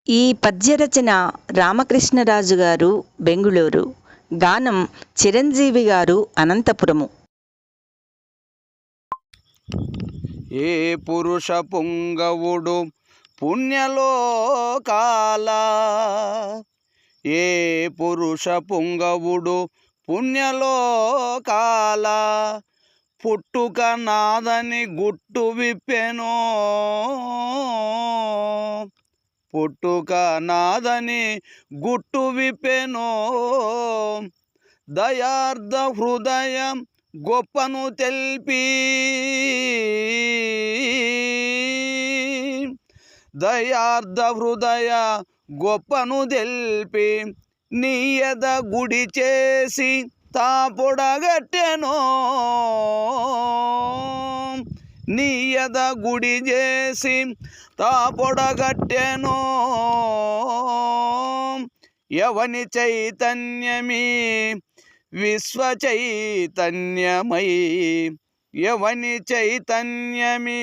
ఈ పద్యరచన రామకృష్ణరాజు గారు బెంగుళూరు, గానం చిరంజీవి గారు అనంతపురము. ఏ పురుష పుంగవుడు పుణ్యలోకాల, ఏ పురుష పుంగవుడు పుణ్యలోకాల, పుట్టుక నాదని గుట్టు విప్పెనో, పుట్టుక నాదని గుట్టు విప్పెనో, దయార్ధ హృదయం గొప్పను తెల్పి, దయార్ధ హృదయ గొప్పను తెల్పి, నీయద గుడి చేసి తాపొడగట్టెనో, నీయద గుడి చేసి తాపొడగట్టెనో, ఎవని చైతన్యమీ విశ్వ చైతన్యమై, ఎవని చైతన్యమీ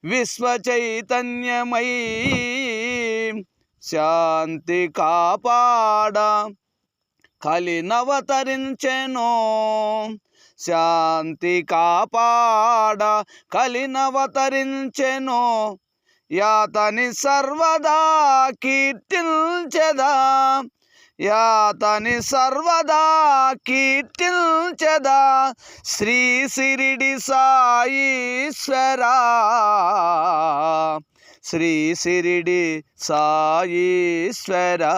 విశ్వ చైతన్యమై, శాంతి కాపాడ కలినవతరించెనో, శాంతి కాపాడ కలినవతరించెనో, యాతని సర్వదా కీర్తించెదా, యాతని సర్వదా కీర్తించెదా, శ్రీ సిరిడి సాయీశ్వరా, శ్రీ సిరిడి సాయీశ్వరా.